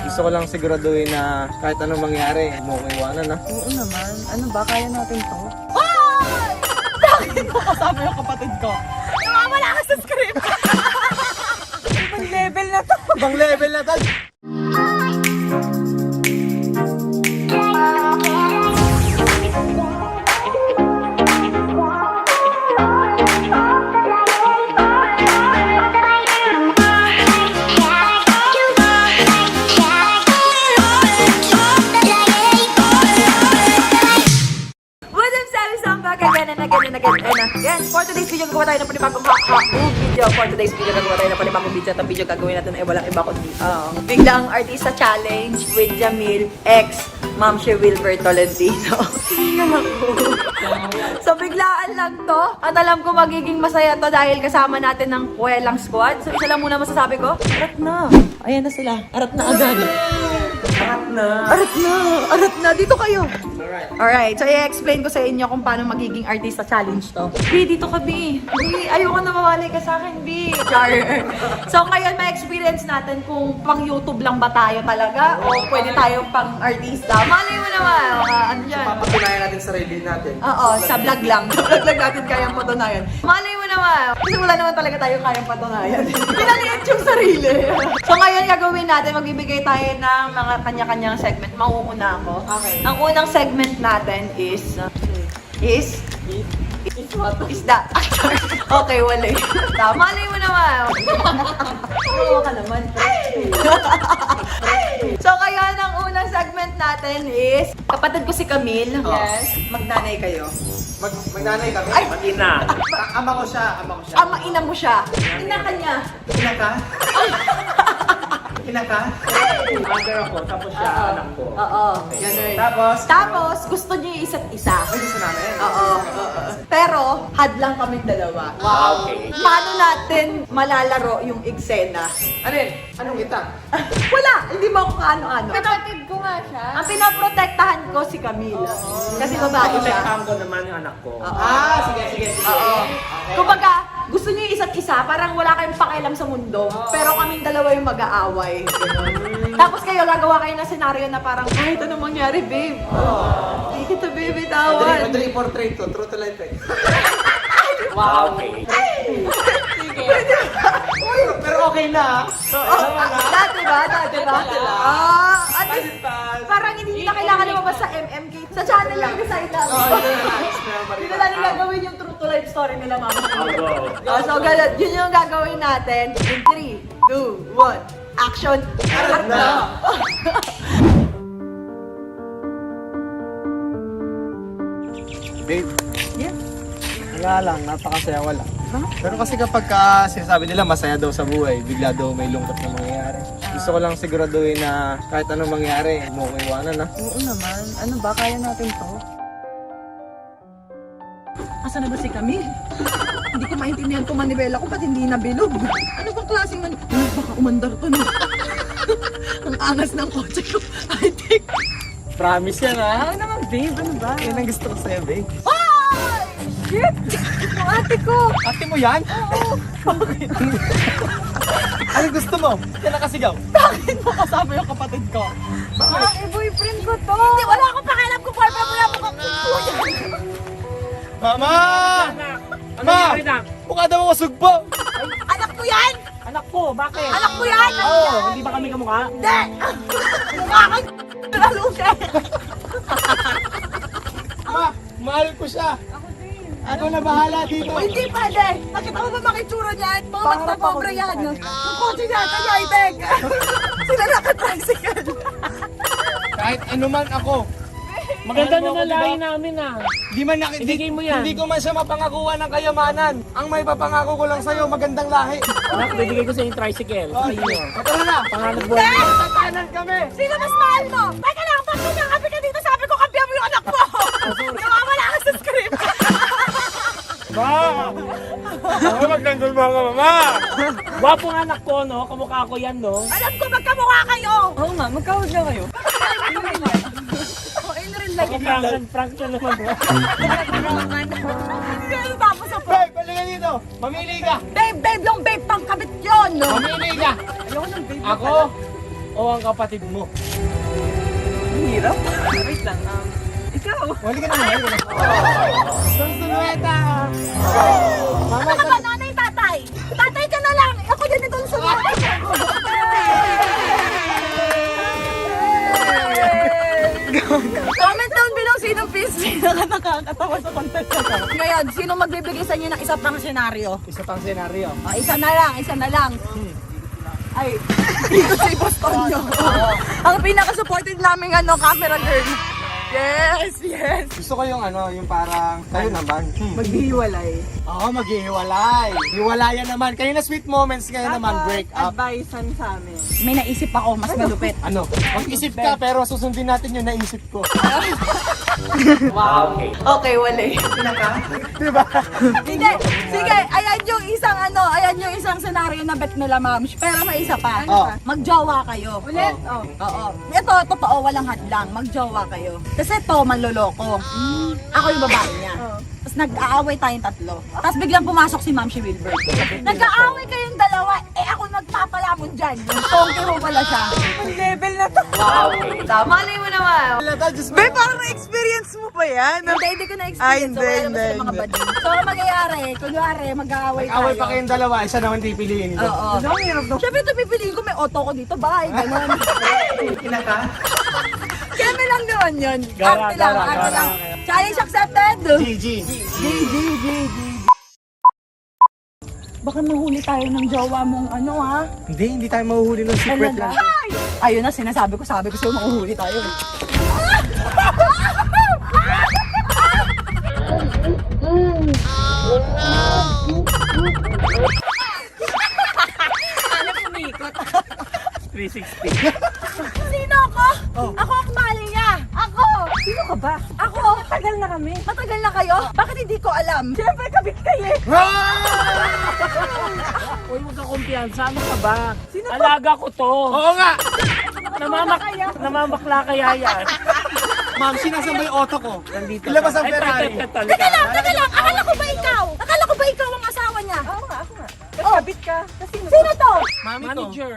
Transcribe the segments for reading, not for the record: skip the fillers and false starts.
Gusto ko lang siguraduhin na kahit anong mangyari, huwag mo ko iwanan ha. Oo naman. Ano ba? Kaya natin to? Ay! Bakit mo kasama yung kapatid ko? Nawawala ka sa script! Ibang level na to. Ibang level na to! Again, for today's video, gagawa tayo ng panibagong video. For today's video, gagawa tayo ng panibagong video. At ang video gagawin natin ay walang iba kundi biglang artista challenge with Jamil X Ma'am Wilber Tolentino. Tingnan ako. So, biglaan lang to. At alam ko magiging masaya to dahil kasama natin ng Kuwelang Squad. So, isa lang muna masasabi ko. Arat na. Ayan na sila. Arat na agad. Arat na! Arat na! Arat na! Dito kayo! Alright, so i-explain ko sa inyo kung paano magiging artista challenge to. B, dito ka, B. B, ayoko na mawalay ka sa akin, B. Char. So ngayon, ma-experience natin kung pang YouTube lang ba tayo talaga o pwede tayong pang artista. Malay mo naman, ano yan? Papatunayan natin sarili natin. Oo, sa vlog lang. Sa vlog lang natin kayang patunayan. Malay mo naman. Kasi wala naman talaga tayo kayang patunayan. Pinaliit yung sarili. So ngayon, gagawin natin, magbibigay tayo ng mga kanya-kanyang segment. Mauuna ako. Okay. Ang unang segment natin is isda. Okay, wala. Malay mo naman. Oo ka naman. So kaya ang unang segment natin is kapatid ko si Camille. Yes. Magnanay kayo. Magnanay kami? Ay! Mag-ina. Ama ko siya. Ama, ina mo siya. Ina ka niya. Ina ka? Ina ka? Mother ako, tapos siya, anak ko. Oo. Okay. Tapos, gusto niyo yung isa't isa. Ay, gusto namin? Oo. Pero, hadlang kaming dalawa. Okay. Paano natin malalaro yung eksena? Anong ita? Wala! Hindi mo ako kaano-ano. Kapatid ko nga siya. Ang pinoprotektahan ko si Camille. Kasi babae siya. Protektahan ko naman yung anak ko. Sige. Oo. Kumbaga, gusto niyo yung isa't isa, parang wala kayong pakialam sa mundo, pero kaming dalawa yung mag-aaway. Tapos kayo, gagawa kayo ng senaryo na parang, kahit anong mangyari, babe. Hindi kita, babe, tawan. Madali portrait to, true to life eh. Wow. Okay. Sige. Pero okay na. Dati ba? At least, parang hindi na kailangan lumabas sa MMK. Sa channel lang sa ilang. Hindi na lang gagawin yung true to life story nila, mama. So, ganun. Yun yung gagawin natin. In 3, 2, 1, action! Arat na! Babe, Yeah. wala lang, napakasaya wala. Pero kasi kapag sinasabi nila masaya daw sa buhay, bigla daw may lungkot na mangyayari. Gusto ko lang siguraduhin na kahit anong mangyari, huwag mo ko iwanan ha. Oo naman. Ano ba? Kaya natin to? Asa na ba si Camille? Hindi ko maintindihan kung manibela ko ba't hindi nabilog. Ano bang klaseng baka umandar to na. Ang angas ng kotse ko. I think. Promise yan ha. Ano naman, babe? Ano ba? Yan ang gusto ko sa'yo, babe. Ay! Shit! Yung ate ko! Ate mo yan? Oo! Ano gusto mo? Yan nakasigaw. Bakit mo kasama yung kapatid ko? boyfriend ko to. Hindi, wala akong pakialam kung boyfriend mo yan. Mukhang kuya. Mama! Ma! Mukha daw ako sugpo! Anak ko yan! Anak ko, bakit? Anak ko yan! Oo, hindi ba kami kamukha? Hindi! Mukha kang laluke! Ma! Mahal ko siya! Ako na bahala dito! Hindi pwede! Nakita mo ba makitsura niyan? Mga magpapobre yan! Yung kotse niya, kaya ibig! Sila naka-tricycle! Kahit anuman ako, Maganda Mahal mo naman ako, lahi diba? namin ah. di man Ibigay mo yan. Hindi ko man siya mapangakuan ng kayamanan. Ang may papangako ko lang sa'yo, magandang lahi. Anak, bibigay ko sa yung tricycle. Oh, Sa inyo. Tara na! Pangalan buwan mo. Tatanan kami! Sino mas mahal mo? Teka lang, bakit nakabi ka dito? Sabi ko, kambihan mo yung anak mo! Nawawala ka sa script! Ma! Ako magtanggol mo ako, mama! Wapo ng anak ko, no? Kamukha ko yan, no? Alam ko, magkamukha kayo! Oo nga, magkawag na kayo. Ako prank siya naman, bro. Pero tapos ako, Babe, palingan dito! Mamili ka! babe, yung babe, pang kabit yun! Mamili ka! Ayoko ng babe. Ako, o ang kapatid mo? Hirap. Wait lang. Ikaw. Wali ka na nga. Sunsunueta! Ano ka ba, nanay, tatay? Tatay ka na lang! Ako din ito sa Comment down below sinong nakakatawa sa content ko. Ngayon, sino magbibigay sa inyo ng isa pang senaryo? Isa pang senaryo. Isa na lang. Ay, dito si Boston nyo. Ang pinaka-supportive naming camera girl. Yes. Gusto ko yung yung parang kayo naman. Maghihiwalay. Oo, maghihiwalay. Hiwalayan naman. Kayo na sweet moments kayo naman, break up. Advicean sa amin. May naisip ako, mas malupit. Ano? Mag-isip ka pero susundin natin yung naisip ko. Wow. Okay. Okay, wala. Diba? Hindi. Sige, ayan yung isang senaryo na bet nila, ma'am. Pero may isa pa. Oh. Magjowa kayo. Ulit? Oh. Oo. Ito, totoo, walang hadlang. Magjowa kayo. Kasi ito, manloloko. Ako yung babae niya. Tapos nag-aaway tayong tatlo. Tapos biglang pumasok si Ma'am si Wilbert. Nag-aaway kayong dalawa, ako nagpapalamon dyan. Yung tongke mo pala siya. Level na to. Wow. Okay. Malay mo naman. Be, Parang na-experience mo pa yan. Hindi ko na-experience. So, wala naman sila mga bading. So, ang mangyayari, kunyari, mag-aaway tayo. Away pa kayong dalawa, isa naman pipiliin ito. Oo. Ang hirap daw. Siyempre ito pipiliin ko, may auto ko dito, bye, gano'n. Kami lang naman yun. Arte lang. Challenge accepted. GG. Baka mahuli tayo ng jowa mong ha? Hindi tayo mahuhuli ng secret lang. Ay! Ayun na, sabi ko sa'yo, mahuhuli tayo. Ano pumikot? 360. Sino ako? Ako ang mali niya. Ako! Sino ka ba? Ako! Matagal na kami. Matagal na kayo? Bakit hindi ko alam? Siyempre, kabit kayo eh. Uy, huwag ka kumpiyansa. Ano ka ba? Alaga ko to. Oo nga! Namamakla kaya yan. Ma'am, sinasama yung auto ko. Nandito. Ilabas ang Ay, Ferrari. ito. Teka lang! Akala ko ba ikaw? Akala ko ba ikaw ang asawa niya? Ako nga. Tapos kabit ka. Kasi Sino to? Mami ko. Manager.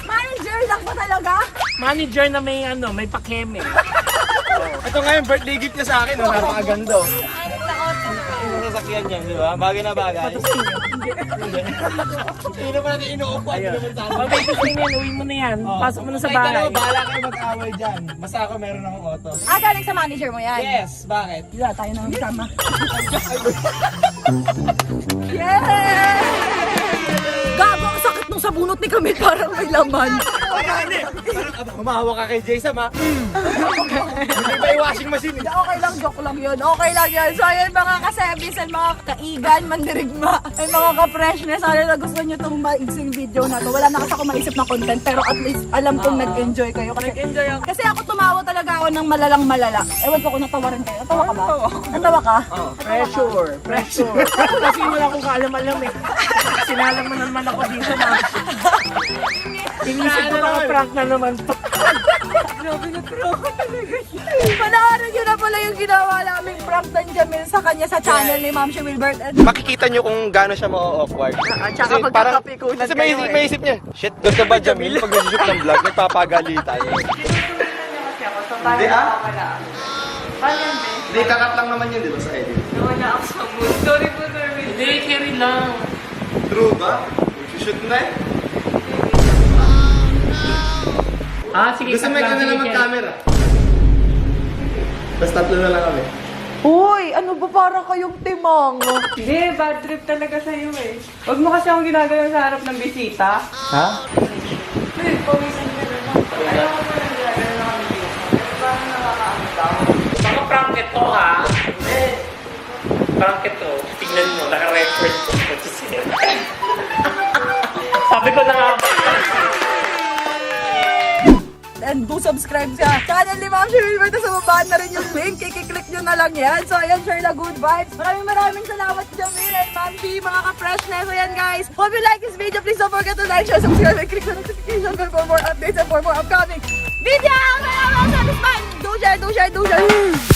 Manager lang ba talaga? Manager na may pakeme. Ito nga yung birthday gift niya sa akin. Napakaganda. Yung sasakyan niya, di ba? Bagay na bagay. Hindi naman natin inuupuan. Hindi naman tayo. Pag may gusto yan, uwi mo na yan. Pasok mo na sa Kahit bahay. ano, bahala kayo mag-away dyan. Basta ako meron akong auto. Galing sa manager mo yan? Yes, bakit? Wala tayo nang kasama. Yes! Gago, ang sakit nung sa bunot ni Camille, parang may laman. Parang humahawa ka kay Jason, ha? Hindi ba yung washing machine? Okay lang, joke lang yun. Okay lang yun. So, ayun mga kasebisan, mga kaigan, mandirigma, ay mga ka-freshness. Sana na gusto nyo itong maigsing video na to. Wala na kasi ako maisip na content, pero at least alam kong nag-enjoy kayo. nag-enjoy ako. Kasi ako tumawa talaga ako ng malalang malala. Ewan ko kung natawa rin kayo. Natawa ka ba? Natawa ka? Pressure. Kasi wala akong kaalam-alam eh. Sinalang mo naman ako dito na. Inisip ko mga prank na naman to. Grabe na tropa talaga siya. Panoorin nyo na pala yung ginawa naming prank ng Jamil sa kanya sa channel ni Ma'am si Wilbert. Makikita nyo kung gaano siya ma-awkward. Tsaka magkakapikulan Kasi kayo eh. may isip niya, shit, ganda ba Jamil? Pag nag-shoot ng vlog, nagpapagali tayo. Kasi ako, so Hindi, parang ah? nakakala. Paano yan, be? Hindi, kakat lang naman yun, di ba, sa edit? Nawala ako sa mood. Sorry po, Norvin. Hindi, carry lang. True ba? Shoot na eh. Sige. Gusto may kami lang mag-camera. Basta tatlo na lang kami. Uy, ano ba parang kayong timang? Hindi, bad trip talaga sa'yo eh. Huwag mo kasi akong ginagawa sa harap ng bisita. Ha? Uy, pawisan ka na lang. Ayaw ko na lang ginagawa na kami dito. Pero parang nakakaamdaw. Mga prank ito ha. Prank ito. Tingnan mo, naka-record ko. Sabi ko na nga. And do subscribe sa channel ni Ma'am si Wilbert. Sa baba na rin yung link. Kikiclick nyo na lang yan. So, ayan, share the good vibes. Maraming salamat, Jamil and Ma'am Shi, mga ka-freshness. So, ayan, guys. Hope you like this video. Please don't forget to like, share, subscribe, and click the notification bell for more updates and for more upcoming videos. Do share.